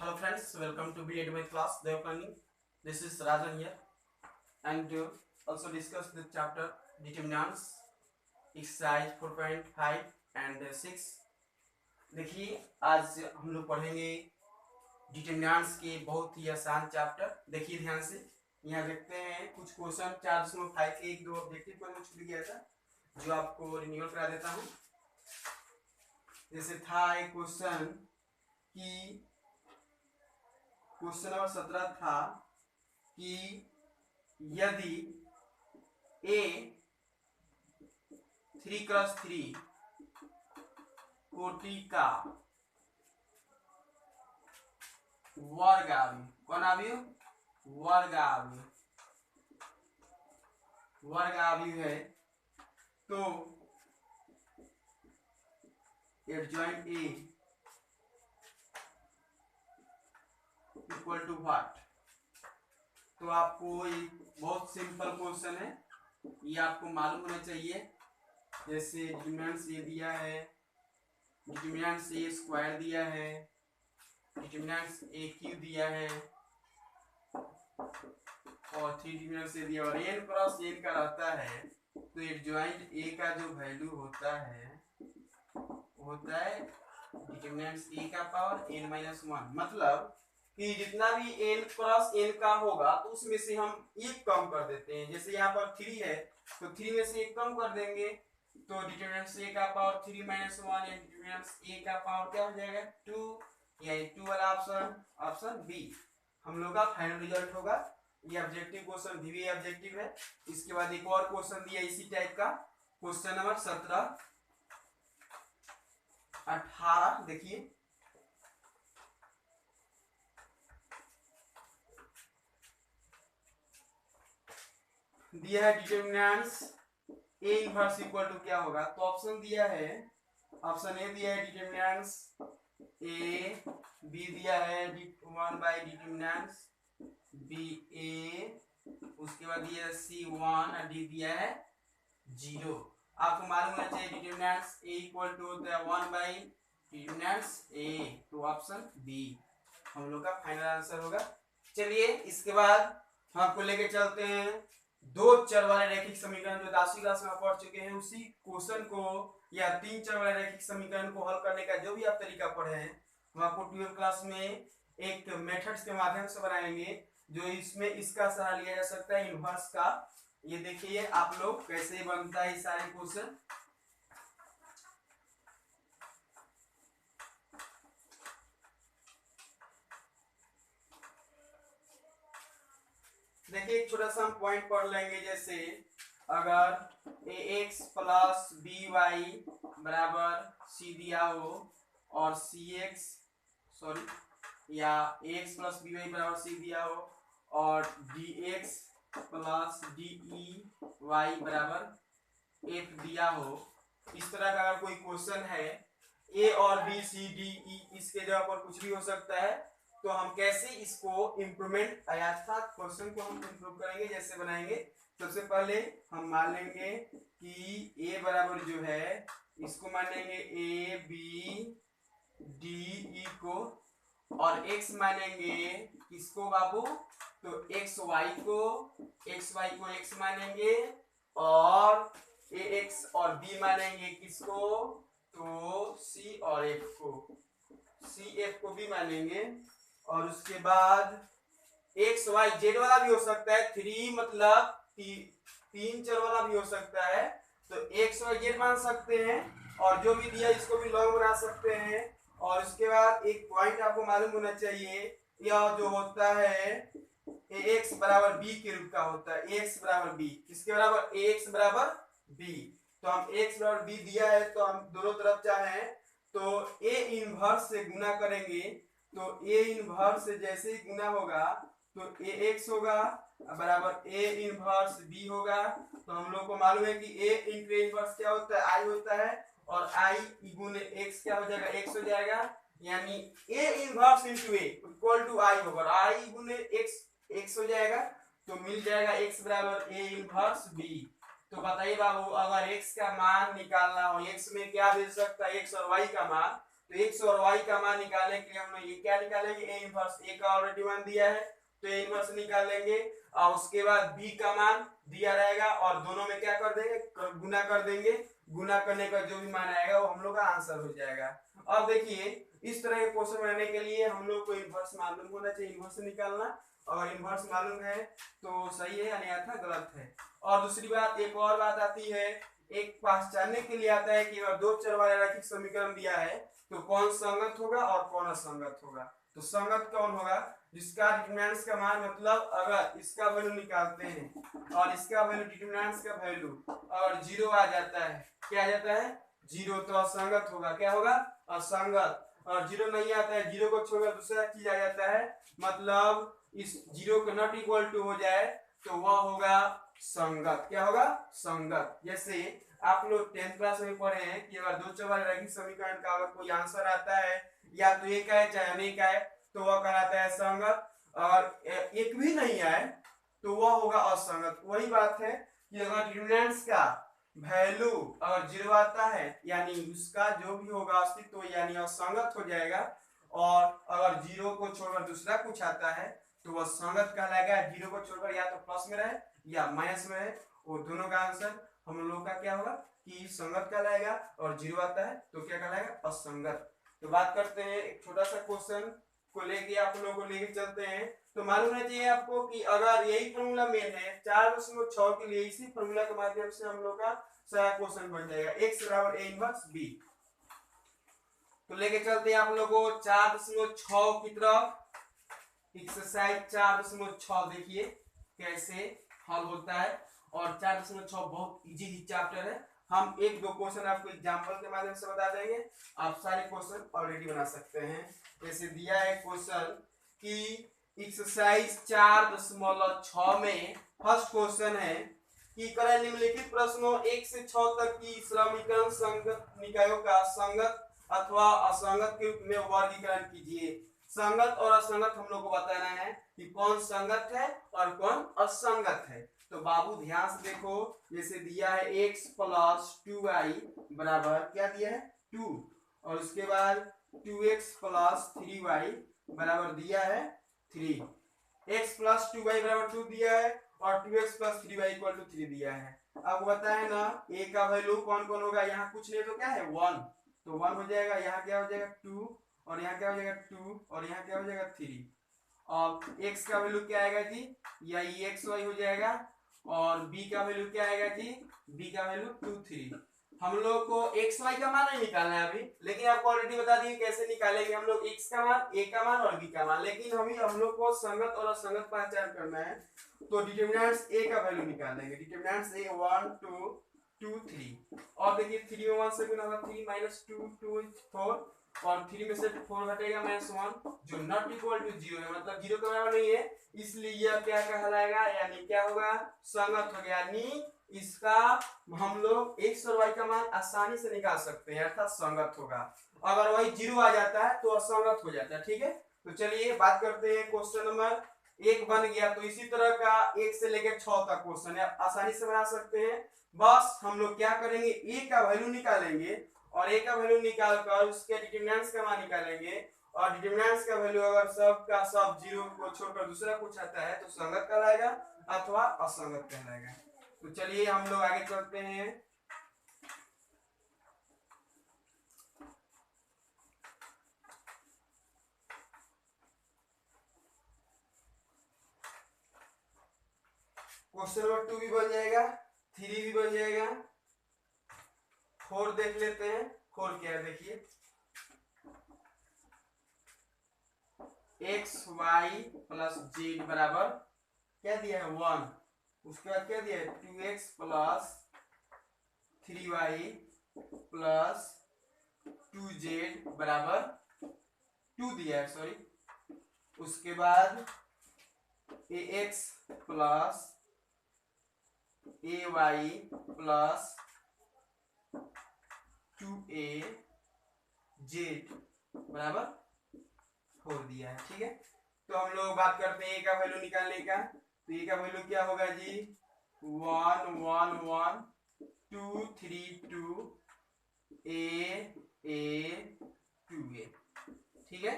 Hello friends, welcome to B8 my class. They are learning. This is Rajan here, and also discuss the chapter determinants, exercise 4.5 and 6. देखिए आज हम लोग पढ़ेंगे determinants के बहुत ही आसान चैप्टर। देखिए ध्यान से, यहाँ देखते हैं कुछ क्वेश्चन 4.5 के एक दो ऑब्जेक्टिव पर मैं छूट गया था जो आपको रिन्यूअल करा देता हूँ। जैसे था एक क्वेश्चन कि क्वेश्चन नंबर 17 था कि यदि A 3x3 कोटि का वर्गावयव, कौन अवयव वर्गावयव है तो adjoint A equal to what. तो आपको ये बहुत सिंपल क्वेश्चन है, ये आपको मालूम होना चाहिए। जैसे डिटरमिनेंट्स ये दिया है, डिटरमिनेंट्स ए स्क्वायर दिया है, डिटरमिनेंट्स ए क्यूब दिया है और 3 डिटरमिनेंट्स ए दिया और n क्रॉस n का रहता है तो एडजॉइंट ए का जो वैल्यू होता है डिटरमिनेंट्स ए का पावर n-1। मतलब कि जितना भी n क्रॉस n का होगा तो उसमें से हम एक कम कर देते हैं। जैसे यहाँ पर 3 है तो 3 में से एक कम कर देंगे तो डिटरमिनेंट्स a का पावर 3 - 1 या डिटरमिनेंट्स a का पावर क्या हो जाएगा 2, यानी 2 वाला ऑप्शन बी हम लोग का फाइनल रिजल्ट होगा। ये ऑब्जेक्टिव क्वेश्चन भी ऑब्जेक्टिव है। इसके बाद एक और क्वेश्चन दिया इसी टाइप का, क्वेश्चन नंबर 17 18। देखिए दिया है determinants A inverse equal to क्या होगा। तो ऑप्शन दिया है, ऑप्शन ए दिया है डिटरमिनेंट्स A, बी दिया है 1 बाई डिटरमिनेंट्स बी ए, उसके बाद दिया है C1 और डी दिया है 0। आपको मालूम होना चाहिए डिटरमिनेंट्स A इक्वल टू होता है 1 बाई डिटरमिनेंट्स A, तो ऑप्शन बी हम लोग का फाइनल आंसर होगा। चलिए इसके बाद हम आपको लेके चलते हैं दो चर वाले रैखिक समीकरण जो 10वीं क्लास में आप पढ़ चुके हैं। उसी क्वेश्चन को या 3 चर वाले रैखिक समीकरण को हल करने का जो भी आप तरीका पढ़े हैं हम आपको 12वीं क्लास में एक मेथड्स के माध्यम से बनाएंगे जो इसमें इसका सहारा लिया जा सकता है इनवर्स का। ये देखिए आप लोग कैसे बनता है सारे क्वेश्चन। देखिए एक छोटा सा हम पॉइंट पढ़ लेंगे। जैसे अगर ax प्लस by बराबर c दिया हो और cx या ax प्लस by बराबर c दिया हो और dx प्लस dy बराबर f दिया हो, इस तरह का अगर कोई क्वेश्चन है a और b c d e इसके जगह पर कुछ भी हो सकता है तो हम कैसे इसको इम्प्रूवमेंट अर्थात क्वेश्चन को हम इम्प्रूव करेंगे, जैसे बनाएंगे। सबसे पहले हम मान लेंगे कि a बराबर जो है इसको मान लेंगे a b d e को और x मानेंगे किसको बाबू, तो x y को x मानेंगे और ax और b मानेंगे किसको, तो c और f को b मानेंगे। और उसके बाद एक्स वाई जेड वाला भी हो सकता है, 3 मतलब 3 चर वाला भी हो सकता है तो एक्स वाई जेड मान सकते हैं और जो भी दिया इसको भी लॉन्ग बना सकते हैं। और उसके बाद एक पॉइंट आपको मालूम होना चाहिए, यह जो होता है ax बराबर b के रूप का होता है। ax बराबर b किसके बराबर, ax बराबर b। तो हम x बराबर b दिया है तो हम दोनों तरफ चाहें तो a इनवर्स से गुना करेंगे तो a इनवर्स से जैसे ही गुना होगा तो ax होगा बराबर a इनवर्स b होगा। तो हम लोग को मालूम है कि a इंटू इनवर्स क्या होता है, i होता है और i गुने x क्या हो जाएगा, x हो जाएगा। यानी a inverse into a equal to i होगा, i गुने x हो जाएगा तो मिल जाएगा x बराबर a इनवर्स b। तो बताइए बाबू अगर x का मान निकालना हो, x में क्या दे सकता है x और y का मान, तो x और y का मान निकालने के लिए हम लोग ये क्या निकालेंगे, a इनवर्स, a का ऑलरेडी मान दिया है तो a इनवर्स निकालेंगे और उसके बाद b का मान दिया रहेगा और दोनों में क्या कर देंगे, गुना कर देंगे। गुना करने का जो भी मान आएगा वो हम लोग का आंसर हो जाएगा। अब देखिए इस तरह के क्वेश्चन बनाने के लिए हम लोग को इनवर्स मालूम होना चाहिए, इनवर्स निकालना। अगर इनवर्स मालूम है तो सही है, अन्यथा गलत है। और दूसरी बात, एक और बात आती है, एक पहचानने के लिए आता है कि अगर दो चर वाला रैखिक समीकरण दिया है तो कौन संगत होगा और कौन असंगत होगा। तो संगत कौन होगा, जिसका डिटरमिनेंट्स का मान, मतलब अगर इसका वैल्यू निकालते हैं और इसका वैल्यू, डिटरमिनेंट्स का वैल्यू अगर 0 आ जाता है, क्या आ जाता है 0, तो असंगत होगा। क्या होगा, असंगत। और 0 नहीं आता है, 0 को छोड़कर दूसरा चीज आ जाता है, मतलब इस 0 को नॉट इक्वल टू हो जाए तो वह होगा संगत। क्या होगा, संगत। जैसे आप लोग 10th क्लास में पढ़े हैं कि अगर दो चर रैखिक समीकरण का अगर कोई आंसर आता है या तो एक है चाहे अनेक है तो वह कहलाता है संगत, और एक भी नहीं आए तो वह होगा असंगत। वही बात है कि अगर डिटरमिनेंट्स का वैल्यू अगर 0 आता है यानी उसका जो भी होगा अस्तित्व यानी असंगत हो जाएगा, और अगर 0 को छोड़कर दूसरा कुछ आता है तो वह संगत कहलाएगा। 0 को छोड़कर या तो प्लस में रहे या माइनस में रहे, वो दोनों का आंसर हम लोग का क्या होगा कि संगत कहलाएगा, और 0 आता है तो क्या कहलाएगा, असंगत। तो बात करते हैं एक छोटा सा क्वेश्चन को लेके आप लोगों को लेके चलते हैं। तो मालूम है चाहिए आपको कि अगर यही फॉर्मूला मेन है 4.6 के लिए, इसी फॉर्मूला के माध्यम से हम लोग का सारा क्वेश्चन बन जाएगा, x बराबर a इनवर्स b। तो लेके चलते हैं आप लोगों को 4.6 की तरफ। एक्सरसाइज 4.6 देखिए कैसे हल होता है, और 4.6 बहुत इजी चैप्टर है। हम एक दो क्वेश्चन आपको एग्जांपल के माध्यम से बता देंगे, आप सारे क्वेश्चन ऑलरेडी बना सकते हैं। जैसे दिया है क्वेश्चन कि एक्सरसाइज 4.6 में फर्स्ट क्वेश्चन है कि क्रय निम्नलिखित प्रश्नों 1 से 6 तक की समीकरण संगत निकायों का संगत अथवा असंगत के रूप में वर्गीकरण कीजिए। संगत और असंगत हम लोग को बताना है कि कौन संगत है और कौन असंगत है। तो बाबू ध्यान से देखो, जैसे दिया है x प्लस 2y बराबर क्या दिया है 2, और उसके बाद 2x प्लस 3y बराबर दिया है 3। x प्लस 2y बराबर 2 दिया है और 2x plus 3y equal to 3 दिया है। अब बताए है ना a का वैल्यू कौन कौन होगा, यहाँ कुछ नहीं तो क्या है 1, तो 1 हो जाएगा, यहाँ क्या हो जाएगा 2, और यहाँ क्या हो जाएगा 2, और यहाँ क्या हो जाएगा 3। और x का वैल्यू क्या आएगा जी, या ये xy हो जाएगा, और b का वैल्यू क्या आएगा जी, b का वैल्यू 2 3। हम लोग को xy का मान नहीं निकालना है अभी, लेकिन आपको ऑलरेडी बता दिए कैसे निकालेंगे हम लोग x का मान, a का मान और b का मान। लेकिन हम लोग को संगत और असंगत पहचान करना है, तो डिटरमिनेंट्स a का वैल्यू निकालेंगे। डिटरमिनेंट्स a 1 2 2 3, और देखिए 3 में 1 से गुना होगा 3 माइनस 2 2 4, और 3 में से 4 घटेगा -1 जो नॉट इक्वल टू 0 है, मतलब 0 के बराबर नहीं है, इसलिए यह क्या कहलाएगा, यानी क्या होगा, संगत हो गया। यानी इसका हम लोग x और y का मान आसानी से निकाल सकते हैं, अर्थात संगत होगा। अगर वही 0 आ जाता है तो असंगत हो जाता है। ठीक है, तो चलिए बात करते हैं क्वेश्चन नंबर 1 बन गया। तो इसी तरह का 1 से लेकर 6 तक क्वेश्चन है, आसानी से बना सकते हैं। बस हम लोग क्या करेंगे, a का वैल्यू निकालेंगे, और a का वैल्यू निकालकर उसके डिटरमिनेंट्स का मान निकालेंगे, और डिटरमिनेंट्स का वैल्यू अगर सब का सब 0 को छोड़कर दूसरा कुछ आता है तो संगत कहलाएगा अथवा असंगत कहलाएगा। तो चलिए हम लोग आगे चलते हैं। क्वेश्चन नंबर 2 भी बन जाएगा, 3 भी बन जाएगा, 4 देख लेते हैं। 4 क्या है देखिए, एक्स वाई प्लस जेड बराबर क्या दिया है 1, उसके बाद क्या दिया है 2x plus 3y plus 2z बराबर 2 दिया है, सॉरी। उसके बाद ax plus ay plus 2az बराबर 4 दिया है। ठीक है, तो हम लोग बात करते हैं a का वैल्यू निकालने का। तो a का वैल्यू क्या होगा जी, 1 1 1 2 3 2 a 2 2a। ठीक है,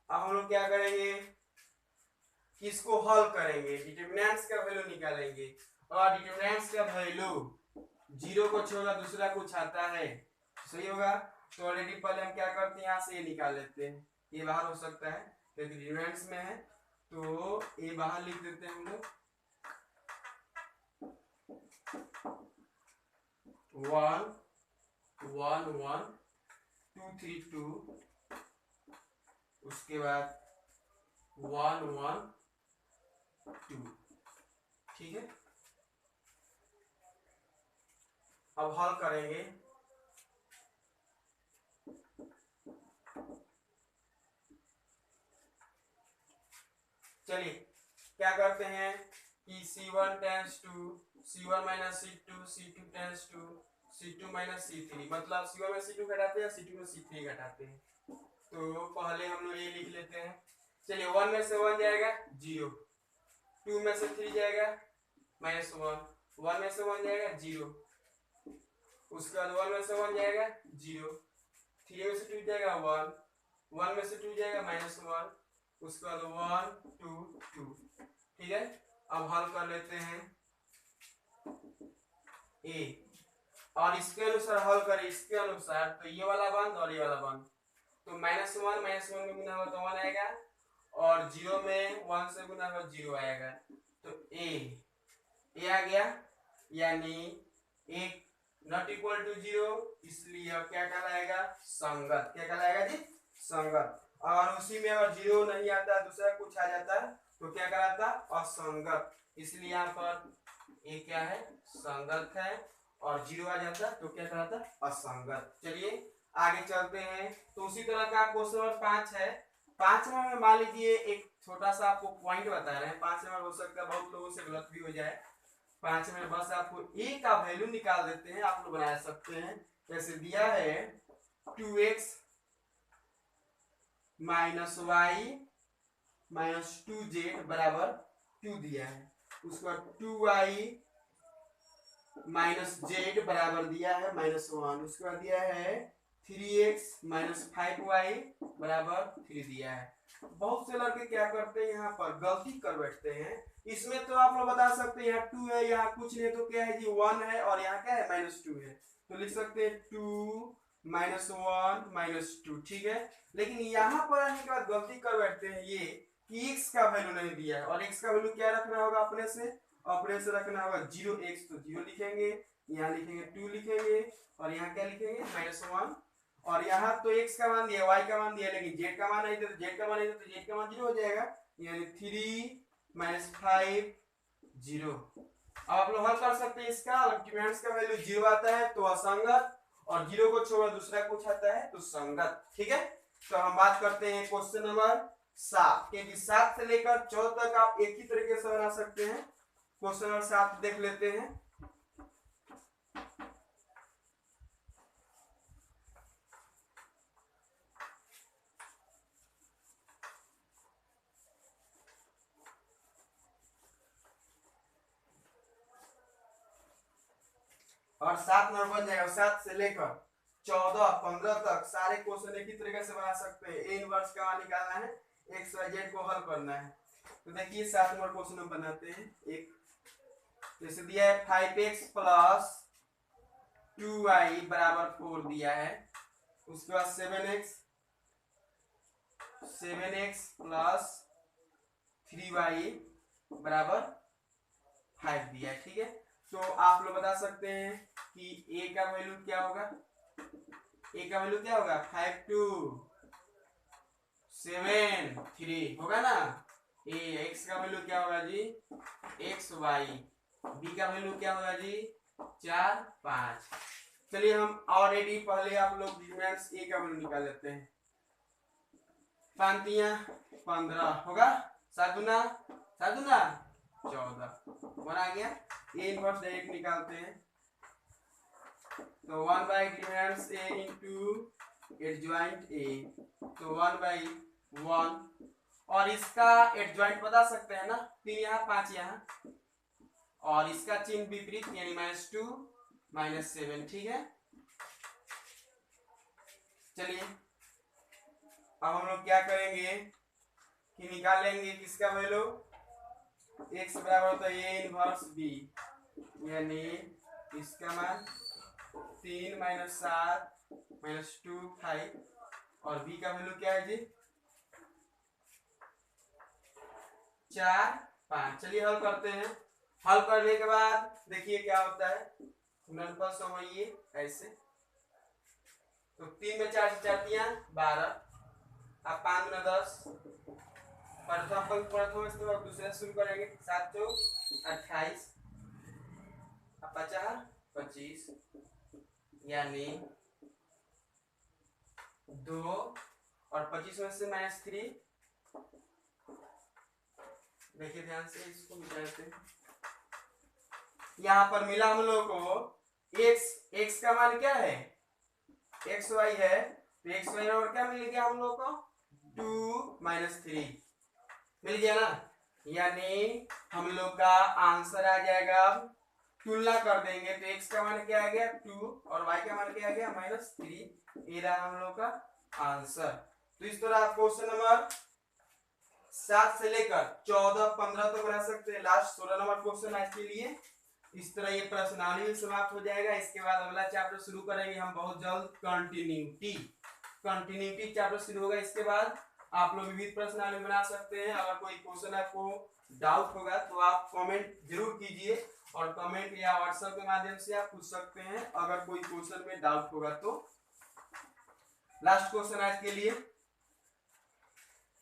अब हम लोग क्या करेंगे, किसको हल करेंगे, डिटरमिनेंट्स का वैल्यू निकालेंगे। और डिटरमिनेंट्स का वैल्यू 0 को छोड़ा दूसरा कुछ आता है, सही होगा। तो ऑलरेडी पहले हम क्या करते हैं, यहाँ से ये निकाल लेते हैं, ये बाहर हो सकता है क्योंकि डिटरमिनेंट्स में है, तो ये बाहर लिख देते हैं हम लोग 1 1 1 2 3 2, उसके बाद 1 1 2। ठीक है, अब हल करेंगे। चलिए क्या करते हैं कि C1 tends to C1 minus C2, C2 tends to C2 minus C3, मतलब C1 में C2 घटाते हैं, C2 में C3 घटाते हैं। तो पहले हम लोग ये लिख लेते हैं। चलिए 1 में से 1 जाएगा 0, 2 में से 3 जाएगा -1, 1 में से 1 जाएगा 0, उसके बाद 1 में से 1 जाएगा 0, 3 में से 2 जाएगा 1, 1 में से 2 जाएगा -1, उसके बाद 1 2 2। ठीक है, अब हल कर लेते हैं ए, और इसके अनुसार हल करें, इसके अनुसार तो ये वाला बंद और ये वाला बंद, तो -1 में गुना होगा तो 1 आएगा, और 0 में 1 से गुना होगा 0 आएगा, तो ए आ गया, यानी ए नॉट इक्वल टू 0, इसलिए अब क्या कहलाएगा, संगत। क्या कहलाएगा जी, संगत। और उसी में अगर 0 नहीं आता, दूसरा कुछ आ जाता तो क्या कहलाता, असंगत। इसलिए यहाँ पर ए क्या है, संगत है, और 0 आ जाता तो क्या कहलाता, असंगत। चलिए आगे चलते हैं। तो उसी तरह का क्वेश्चन नंबर 5 है। 5 में मान लीजिए एक छोटा सा आपको पॉइंट बता रहे हैं, 5 में हो सकता है बहुत लोगों से गलत भी हो जाए। 5 में बस आपको ए का वैल्यू निकाल देते हैं, आप लोग बना सकते हैं। जैसे दिया है 2x minus Y minus 2z बराबर 2 दिया है, उसके बाद 2y माइनस जेड बराबर दिया है -1, उसके बाद दिया है 3x माइनस 5y बराबर 3 दिया है। बहुत से लड़के क्या करते हैं, यहाँ पर गलती कर बैठते हैं। इसमें तो आप लोग बता सकते हैं यहाँ 2 है, यहाँ कुछ नहीं, तो क्या है जी 1 है, और यहाँ क्या है -2 है, तो लिख सकते हैं 2 -1 -2। ठीक है, लेकिन यहाँ पर आने के बाद गलती कर बैठते हैं ये कि x का वैल्यू नहीं दिया है, और x का वैल्यू क्या रखना होगा, अपने से रखना होगा 0x, तो 0 लिखेंगे, यहाँ लिखेंगे 2 लिखेंगे, और यहाँ क्या लिखेंगे -1, और यहाँ तो x का मान दिया, y का मान दिया, लेकिन z का मान नहीं था, तो z का मान नहीं था, तो z का मान 0 हो जाएगा, यानी 3 -5 0। अब आप लोग हल कर सकते हैं इसका, डिटरमिनेंट्स का वैल्यू 0 आता है तो असंगत, और 0 को छोड़ दूसरा कुछ आता है तो संगत। ठीक है, तो हम बात करते हैं क्वेश्चन नंबर 7, क्योंकि 7 से लेकर 14 तक आप एक ही तरीके से बना सकते हैं। क्वेश्चन नंबर 7 देख लेते हैं। और 7 नंबर बन जाएगा, 7 से लेकर 14 15 तक सारे क्वेश्चन एक ही तरीके से बना सकते हैं। ए इनवर्स का मान निकालना है, एक्स वाई जेड को हल करना है। तो देखिए 7 नंबर क्वेश्चन हम बनाते हैं। एक जैसे दिया है 5x प्लस 2y बराबर 4 दिया है, उसके बाद 7x प्लस 3y बराबर 5 दिया है। ठीक है, तो आप लोग बता सकते हैं कि a का वैल्यू क्या होगा, a का वैल्यू क्या होगा, 5 2 7 3 होगा ना। x का वैल्यू क्या होगा जी, x y, b का वैल्यू क्या होगा जी 4 5। चलिए हम ऑलरेडी पहले आप लोग डिटरमिनेंट्स a का वैल्यू निकाल लेते हैं। 5 15 होगा, 7 दूना 14 1 आ गया। a इनवर्स डायरेक्ट निकालते हैं, तो 1 by determinants a into adjoint a, तो 1/1, और इसका एडजॉइंट बता सकते हैं ना, 3 यहाँ 5 यहाँ, और इसका चिन्ह विपरीत यानी -2 -7। ठीक है, चलिए अब हम लोग क्या करेंगे कि निकालेंगे किसका वैल्यू, x बराबर होता है a इनवर्स b, यानी इसका मान 3 माइनस 7 माइनस 2 5, और b का वैल्यू क्या है जी 4 5। चलिए हल करते हैं। हल करने के बाद देखिए क्या होता है, गुणनफल समझिए ऐसे, तो 3 में 4 से 4 12, अब 5 में 10, प्रथम से अब दूसरा शुरू करेंगे, 7 चौक 28, अब 50 25, यानी 2, और 25 में से -3, देखिए ध्यान से इसको मिटाते हैं। यहाँ पर मिला हम लोग को x का मान क्या है xy है, तो xy और क्या मिल गया हम लोग को 2 - 3 मिल गया ना, यानी हम लोग का आंसर आ जाएगा। अब तुलना कर देंगे तो x का मान क्या आ गया 2 और y का मान क्या आ गया -3, ये रहा हम लोग का आंसर। तो इस तरह आप क्वेश्चन नंबर 7 से लेकर 14 15 तक बना सकते हैं। लास्ट 16 नंबर क्वेश्चन आज के लिए इस तरह ये प्रश्नावली में समाप्त हो जाएगा। इसके बाद अगला चैप्टर शुरू करेंगे हम बहुत जल्द, कंटिन्यूटी चैप्टर शुरू होगा। इसके बाद आप लोग विविध प्रश्नावली बना सकते हैं। अगर कोई क्वेश्चन आपको डाउट होगा तो आप कमेंट जरूर कीजिए, और कमेंट या व्हाट्सएप के माध्यम से आप पूछ सकते हैं अगर कोई क्वेश्चन में डाउट होगा तो। लास्ट क्वेश्चन आज के लिए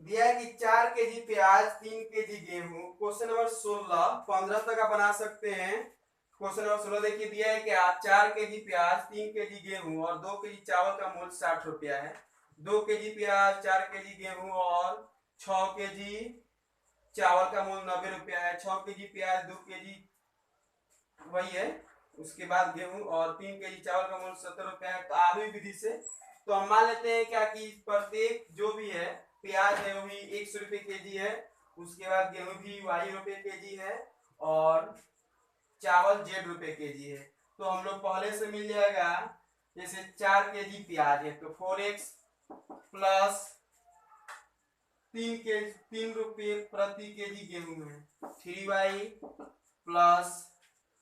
दिया है कि 4 केजी प्याज 3 केजी गेहूं, क्वेश्चन नंबर 16 15 तक आप बना सकते हैं। क्वेश्चन नंबर 16 देखिए दिया है कि 4 केजी प्याज 3 केजी गेहूं और 2 केजी चावल का मूल्य 60 रुपया है। 2 केजी प्याज 4 केजी गेहूं और 6 केजी चावल का मूल्य 90 रुपया है। 6 केजी प्याज 2 केजी वही है, उसके बाद गेहूं और 3 केजी चावल का मूल्य 70 रुपया है। तो आधी विधि से तो हम मान लेते हैं क्या कि प्रत्येक जो भी है, प्याज है वो भी 100 रुपये केजी है, उसके बाद गेहूं भी वाई रुपये केजी है, और चावल जेड रुपये केजी है। तो हम लोग पहले से मिल जाएगा, जैसे 4 केजी प्याज है तो 4x प्लस 3 रुपये प्रति केजी गेहूं है, 3y प्लस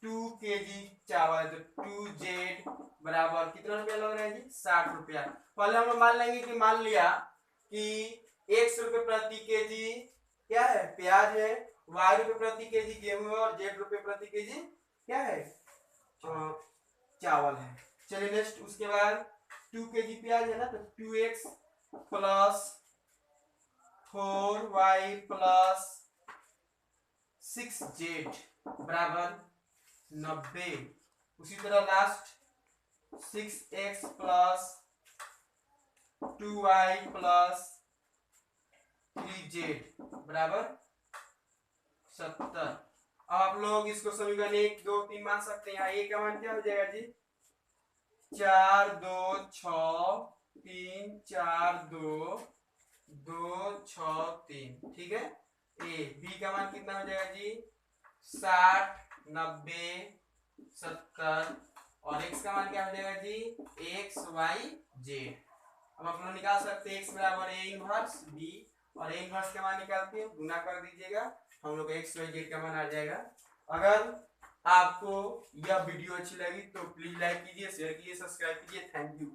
2 केजी चावल तो 2z बराबर कितना रुपया लग रहा है जी 60 रुपया। पहले हम लोग मान लेंगे कि मान लिया कि 100 रुपये प्रति केजी क्या है प्याज है, y रुपये प्रति केजी गेहूं है, और z रुपये प्रति केजी क्या है चावल है। चलिए नेक्स्ट, उसके बाद 2 केजी प्याज है ना, तो 2x plus 4y plus 6z बराबर 90। उसी तरह last 6x plus 2y plus 3z बराबर 70। अब आप लोग इसको समीकरण 1 2 3 मान सकते हैं। यहाँ a का मान क्या हो जाएगा जी 4 2 6 3 4 2 2 6 3, ठीक है। a b का मान कितना हो जाएगा जी 60 90 70, और x का मान क्या हो जाएगा जी x y z। अब आप लोग निकाल सकते हैं x बराबर a इनवर्स b, और a इनवर्स का मान निकाल के गुना कर दीजिएगा, हम लोग x y z का मान आ जाएगा। अगर आपको यह वीडियो अच्छी लगी तो प्लीज लाइक कीजिए, शेयर कीजिए, सब्सक्राइब कीजिए। Thank you.